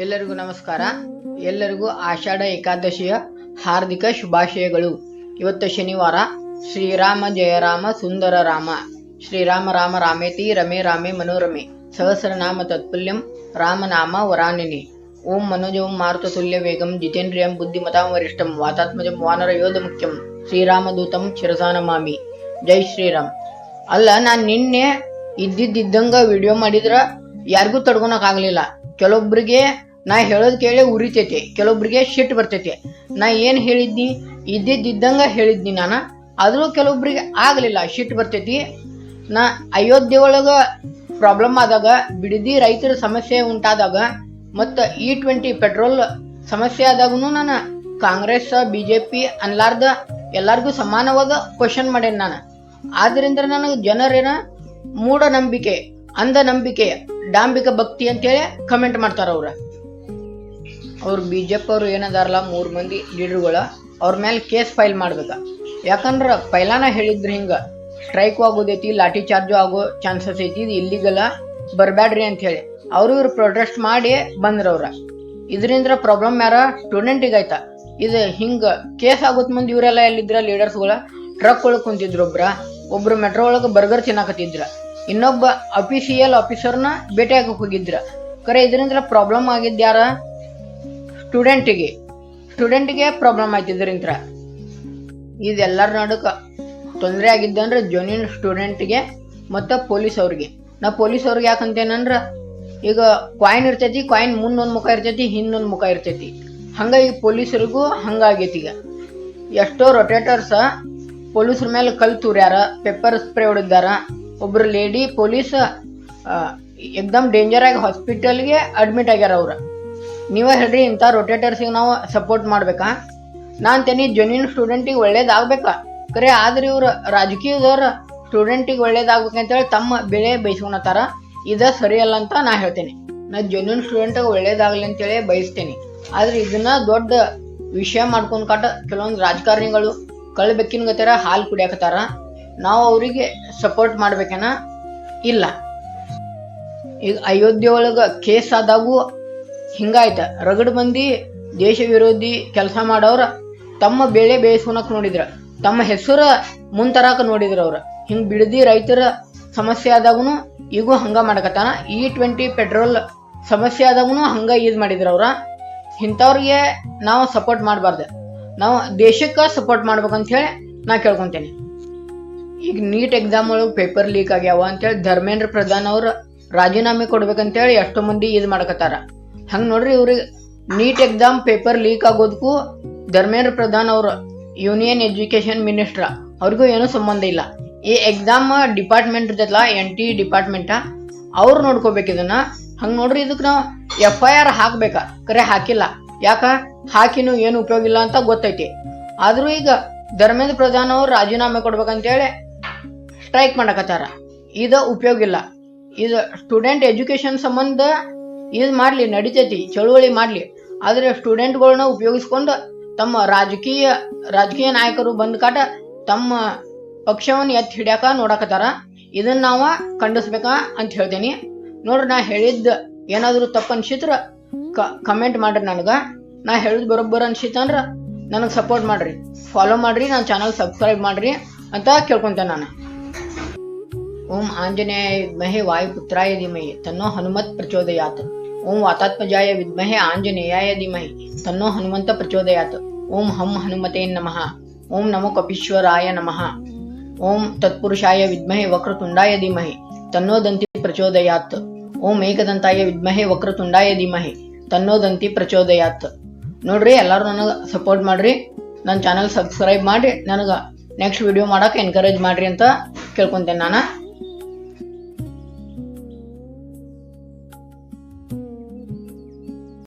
ಎಲ್ಲರಿಗೂ ನಮಸ್ಕಾರ. ಎಲ್ಲರಿಗೂ ಆಷಾಢ ಏಕಾದಶಿಯ ಹಾರ್ದಿಕ ಶುಭಾಶಯಗಳು. ಇವತ್ತು ಶನಿವಾರ. ಶ್ರೀರಾಮ ಜಯ ರಾಮ ಸುಂದರ ರಾಮ. ಶ್ರೀರಾಮ ರಾಮ ರಾಮೇತಿ ರಮೇ ರಾಮೇ ಮನೋರಮೆ ಸಹಸ್ರನಾಮ ತತ್ಪುಲ್ಯಂ ರಾಮನಾಮ ವರಾನಿನಿ. ಓಂ ಮನೋಜಂ ಮಾರುತತುಲ್ಯ ವೇಗಂ ಜಿತೇಂದ್ರಿಯಂ ಬುದ್ಧಿಮತಾಂ ವರಿಷ್ಠಂ ವಾತಾತ್ಮಜಂ ವಾನರ ಯೋಧ ಮುಖ್ಯಂ ಶ್ರೀರಾಮದೂತಂ ಶಿರಸಾನಮಾಮಿ. ಜೈ ಶ್ರೀರಾಮ್. ಅಲ್ಲ, ನಾನು ನಿನ್ನೆ ಇದ್ದಂಗ ವಿಡಿಯೋ ಮಾಡಿದ್ರ ಯಾರಿಗೂ ತಡ್ಕೊಳಕಾಗ್ಲಿಲ್ಲ. ಕೆಲವೊಬ್ರಿಗೆ ನಾ ಹೇಳೋದ್ ಕೇಳಿ ಉರಿತೈತಿ, ಕೆಲವೊಬ್ರಿಗೆ ಶಿಟ್ ಬರ್ತೈತಿ. ನಾ ಏನ್ ಹೇಳಿದ್ನಿ ಇದ್ದಂಗ ಹೇಳಿದ್ನಿ ನಾನು, ಆದ್ರೂ ಕೆಲವೊಬ್ರಿಗೆ ಆಗ್ಲಿಲ್ಲ, ಶಿಟ್ ಬರ್ತೈತಿ. ನಾ ಅಯೋಧ್ಯೆ ಒಳಗ ಪ್ರಾಬ್ಲಮ್ ಆದಾಗ, ಬಿಡದಿ ರೈತರ ಸಮಸ್ಯೆ ಉಂಟಾದಾಗ, ಮತ್ತ E20 ಪೆಟ್ರೋಲ್ ಸಮಸ್ಯೆ ಆದಾಗೂ ನಾನು ಕಾಂಗ್ರೆಸ್ ಬಿಜೆಪಿ ಅನ್ಲಾರ್ದ ಎಲ್ಲಾರ್ಗು ಸಮಾನವಾದ ಕ್ವಶನ್ ಮಾಡೇನಿ ನಾನು. ಆದ್ರಿಂದ ನನಗೆ ಜನರೇನ ಮೂಢನಂಬಿಕೆ, ಅಂಧನಂಬಿಕೆ, ಡಾಂಬಿಕ ಭಕ್ತಿ ಅಂತೇಳಿ ಕಮೆಂಟ್ ಮಾಡ್ತಾರ. ಅವ್ರು ಬಿಜೆಪಿ ಅವ್ರು ಏನದಾರಲ್ಲ 3 ಮಂದಿ ಲೀಡರ್ಗಳ ಅವ್ರ ಮೇಲೆ ಕೇಸ್ ಫೈಲ್ ಮಾಡ್ಬೇಕ. ಯಾಕಂದ್ರ ಪೈಲಾನ ಹೇಳಿದ್ರು ಹಿಂಗ ಸ್ಟ್ರೈಕ್ ಆಗೋದೈತಿ, ಲಾಠಿ ಚಾರ್ಜ್ ಆಗೋ ಚಾನ್ಸಸ್ ಐತಿ, ಇದು ಇಲ್ಲಿಗಲ್ಲ, ಬರ್ಬ್ಯಾಡ್ರಿ ಅಂತ ಹೇಳಿ ಇವ್ರು ಪ್ರೊಟೆಸ್ಟ್ ಮಾಡಿ ಬಂದ್ರವ್ರ. ಇದರಿಂದ ಪ್ರಾಬ್ಲಮ್ ಯಾರ ಸ್ಟೂಡೆಂಟಿಗೆ ಆಯ್ತಾ. ಇದು ಹಿಂಗ ಕೇಸ್ ಆಗೋತ್ ಮುಂದೆ ಇವರೆಲ್ಲ ಎಲ್ಲಿದ್ರ ಲೀಡರ್ಸ್ಗಳ ಟ್ರಕ್ ಒಳಗೆ ಕುಂತಿದ್ರು. ಒಬ್ರು ಮೆಟ್ರೋ ಒಳಗೆ ಬರ್ಗರ್ ತಿನ್ನಾಕತ್ತಿದ್ರ, ಇನ್ನೊಬ್ಬ ಅಫಿಸಿಯಲ್ ಆಫೀಸರ್ನ ಭೇಟಿಯಾಗ ಹೋಗಿದ್ರ. ಕರೆ ಇದರಿಂದ ಪ್ರಾಬ್ಲಮ್ ಆಗಿದ್ಯಾರ ಸ್ಟೂಡೆಂಟಿಗೆ ಪ್ರಾಬ್ಲಮ್ ಆಯ್ತು. ಇದರಿಂದ ಇದೆಲ್ಲರ ನಡುಕ ತೊಂದರೆ ಆಗಿದ್ದಂದ್ರೆ ಜೊನಿನ್ ಸ್ಟೂಡೆಂಟ್ಗೆ ಮತ್ತು ಪೊಲೀಸ್ ಅವ್ರಿಗೆ. ನಾ ಪೊಲೀಸ್ ಅವ್ರಿಗೆ ಯಾಕಂತೇನಂದ್ರ, ಈಗ ಕಾಯಿನ್ ಇರ್ತೈತಿ, ಕಾಯಿನ್ ಮುಂದೊಂದು ಮುಖ ಇರ್ತೈತಿ, ಹಿಂದೊಂದು ಮುಖ ಇರ್ತೈತಿ. ಹಂಗಾಗಿ ಪೊಲೀಸರಿಗೂ ಹಂಗಾಗೈತಿ. ಈಗ ಎಷ್ಟೋ ರೊಟೇಟರ್ಸ್ ಪೊಲೀಸರ ಮೇಲೆ ಕಲ್ ತೂರ್ಯಾರ, ಪೆಪ್ಪರ್ ಸ್ಪ್ರೇ ಹೊಡೆದಾರ. ಒಬ್ರು ಲೇಡಿ ಪೊಲೀಸ್ ಎಕ್ದಮ್ ಡೇಂಜರ್ ಆಗಿ ಹಾಸ್ಪಿಟಲ್ಗೆ ಅಡ್ಮಿಟ್ ಆಗ್ಯಾರ. ನೀವೇ ಹೇಳ್ರಿ, ಇಂಥ ರೊಟೇಟರ್ಸಿಗೆ ನಾವು ಸಪೋರ್ಟ್ ಮಾಡ್ಬೇಕಾ? ನಾನು ತೇನಿ ಜೊನಿನ್ ಸ್ಟೂಡೆಂಟಿಗೆ ಒಳ್ಳೇದಾಗ್ಬೇಕಾ? ಕರೆ ಆದ್ರೆ ಇವ್ರು ರಾಜಕೀಯದವ್ರ ಸ್ಟೂಡೆಂಟಿಗೆ ಒಳ್ಳೇದಾಗ್ಬೇಕಂತೇಳಿ ತಮ್ಮ ಬೆಳೆ ಬಯಸ್ಕೊಳತಾರ. ಇದ ಸರಿಯಲ್ಲ ಅಂತ ನಾ ಹೇಳ್ತೇನೆ. ನಾ ಜೊನಿನ್ ಸ್ಟೂಡೆಂಟಿಗೆ ಒಳ್ಳೇದಾಗ್ಲಿ ಅಂತೇಳಿ ಬಯಸ್ತೇನೆ. ಆದ್ರೆ ಇದನ್ನ ದೊಡ್ಡ ವಿಷಯ ಮಾಡ್ಕೊಂಡ್ ಕೆಲವೊಂದು ರಾಜಕಾರಣಿಗಳು ಕಳ್ಬೇಕಿನ ಗತ್ತರ ಹಾಲು ಕುಡಿಯಾಕತ್ತಾರ. ನಾವು ಅವರಿಗೆ ಸಪೋರ್ಟ್ ಮಾಡ್ಬೇಕೇನ? ಇಲ್ಲ. ಈಗ ಅಯೋಧ್ಯೆ ಒಳಗ ಕೇಸ್ ಆದಾಗೂ ಹಿಂಗಾಯ್ತ. ರಗಡ್ ಮಂದಿ ದೇಶ ವಿರೋಧಿ ಕೆಲಸ ಮಾಡೋರ ತಮ್ಮ ಬೆಳೆ ಬೇಯಿಸ್ಕೊಳಕ್ ನೋಡಿದ್ರ, ತಮ್ಮ ಹೆಸರ ಮುಂತರಾಕ ನೋಡಿದ್ರ. ಹಿಂಗ್ ಬಿಡದಿ ರೈತರ ಸಮಸ್ಯೆ ಆದಾಗೂ ಈಗೂ ಹಂಗ ಮಾಡಕತ್ತಾನ. E20 ಪೆಟ್ರೋಲ್ ಸಮಸ್ಯೆ ಆದಾಗೂ ಹಂಗ ಯೂಸ್ ಮಾಡಿದ್ರ. ಇಂಥವ್ರಿಗೆ ನಾವು ಸಪೋರ್ಟ್ ಮಾಡಬಾರ್ದು, ನಾವು ದೇಶಕ್ಕೆ ಸಪೋರ್ಟ್ ಮಾಡ್ಬೇಕಂತ ಹೇಳಿ ನಾ ಕೇಳ್ಕೊಂತೇನೆ. ಈಗ ನೀಟ್ ಎಕ್ಸಾಮ್ ಒಳಗೆ ಪೇಪರ್ ಲೀಕ್ ಆಗ್ಯಾವ ಅಂತೇಳಿ ಧರ್ಮೇಂದ್ರ ಪ್ರಧಾನ್ ಅವ್ರು ರಾಜೀನಾಮೆ ಕೊಡ್ಬೇಕಂತೇಳಿ ಎಷ್ಟೋ ಮಂದಿ ಇದು ಮಾಡಕತ್ತಾರ. ಹಂಗೆ ನೋಡ್ರಿ, ಇವ್ರಿಗೆ ನೀಟ್ ಎಕ್ಸಾಮ್ ಪೇಪರ್ ಲೀಕ್ ಆಗೋದಕ್ಕೂ ಧರ್ಮೇಂದ್ರ ಪ್ರಧಾನ್ ಅವರು ಯೂನಿಯನ್ ಎಜುಕೇಶನ್ ಮಿನಿಸ್ಟರ್ ಅವ್ರಿಗೂ ಏನೂ ಸಂಬಂಧ ಇಲ್ಲ. ಈ ಎಕ್ಸಾಮ್ ಡಿಪಾರ್ಟ್ಮೆಂಟ್ ಇರ್ತೈತಲ್ಲ, NT ಡಿಪಾರ್ಟ್ಮೆಂಟ್, ಅವ್ರು ನೋಡ್ಕೋಬೇಕು ಇದನ್ನ. ಹಂಗೆ ನೋಡ್ರಿ, ಇದಕ್ಕೆ ನಾವು FIR ಹಾಕ್ಬೇಕಾ? ಕರೆ ಹಾಕಿಲ್ಲ. ಯಾಕ ಹಾಕಿನೂ ಏನು ಉಪಯೋಗ ಇಲ್ಲ ಅಂತ ಗೊತ್ತೈತಿ. ಆದ್ರೂ ಈಗ ಧರ್ಮೇಂದ್ರ ಪ್ರಧಾನ್ ಅವ್ರು ರಾಜೀನಾಮೆ ಕೊಡ್ಬೇಕಂತೇಳಿ ಸ್ಟ್ರೈಕ್ ಮಾಡಕತ್ತಾರ. ಇದು ಉಪಯೋಗ ಇಲ್ಲ. ಇದು ಸ್ಟೂಡೆಂಟ್ ಎಜುಕೇಶನ್ ಸಂಬಂಧ ಇದು ಮಾಡ್ಲಿ, ನಡಿತೈತಿ, ಚಳುವಳಿ ಮಾಡ್ಲಿ. ಆದ್ರೆ ಸ್ಟೂಡೆಂಟ್ಗಳನ್ನ ಉಪಯೋಗಿಸ್ಕೊಂಡು ತಮ್ಮ ರಾಜಕೀಯ ನಾಯಕರು ಬಂದ್ ತಮ್ಮ ಪಕ್ಷವನ್ನು ಎತ್ತಿ ಹಿಡ್ಯಾಕ ನೋಡಕತ್ತಾರ. ಇದನ್ನ ನಾವ ಖಂಡಿಸ್ಬೇಕಾ ಅಂತ ಹೇಳ್ತೇನಿ. ನೋಡ್ರಿ, ನಾ ಹೇಳಿದ್ದ ಏನಾದ್ರು ತಪ್ಪು ಅನ್ಸಿತ್ರ ಕಮೆಂಟ್ ಮಾಡ್ರಿ. ನಾ ಹೇಳಿದ್ ಬರೋಬ್ಬರ ಅನ್ಸಿತ್ತಂದ್ರ ನನಗೆ ಸಪೋರ್ಟ್ ಮಾಡ್ರಿ, ಫಾಲೋ ಮಾಡ್ರಿ, ನನ್ನ ಚಾನಲ್ ಸಬ್ಸ್ಕ್ರೈಬ್ ಮಾಡ್ರಿ ಅಂತ ಕೇಳ್ಕೊಂತೇನೆ ನಾನು. ಓಂ ಆಂಜನೇಯ ವಿದ್ಮಹೆ ವಾಯುಪುತ್ರಾಯ ಧೀಮಹಿ ತನ್ನೋ ಹನುಮತ್ ಪ್ರಚೋದಯಾತ್. ಓಂ ವಾತಾತ್ಮಜಾಯ ವಿದ್ಮಹೆ ಆಂಜನೇಯಾಯ ಧೀಮಹಿ ತನ್ನೋ ಹನುಮಂತ ಪ್ರಚೋದಯಾತ್. ಓಂ ಹಂ ಹನುಮತೆ ನಮಃ. ಓಂ ನಮೋ ಕಪೀಶ್ವರಾಯ ನಮಃ. ಓಂ ತತ್ಪುರುಷಾಯ ವಿದ್ಮಹೆ ವಕ್ರತುಂಡಾಯ ಧೀಮಹಿ ತನ್ನೋ ದಂತಿ ಪ್ರಚೋದಯಾತ್. ಓಂ ಏಕದಂತಾಯ ವಿದ್ಮಹೆ ವಕ್ರತುಂಡಾಯ ಧೀಮಹಿ ತನ್ನೋ ದಂತಿ ಪ್ರಚೋದಯಾತ್. ನೋಡ್ರಿ, ಎಲ್ಲರೂ ನನಗೆ ಸಪೋರ್ಟ್ ಮಾಡ್ರಿ, ನನ್ನ ಚಾನಲ್ ಸಬ್ಸ್ಕ್ರೈಬ್ ಮಾಡಿ ನನಗೆ ನೆಕ್ಸ್ಟ್ ವಿಡಿಯೋ ಮಾಡಕ್ಕೆ ಎನ್ಕರೇಜ್ ಮಾಡ್ರಿ ಅಂತ ಕೇಳ್ಕೊಂತೇನೆ ನಾನು.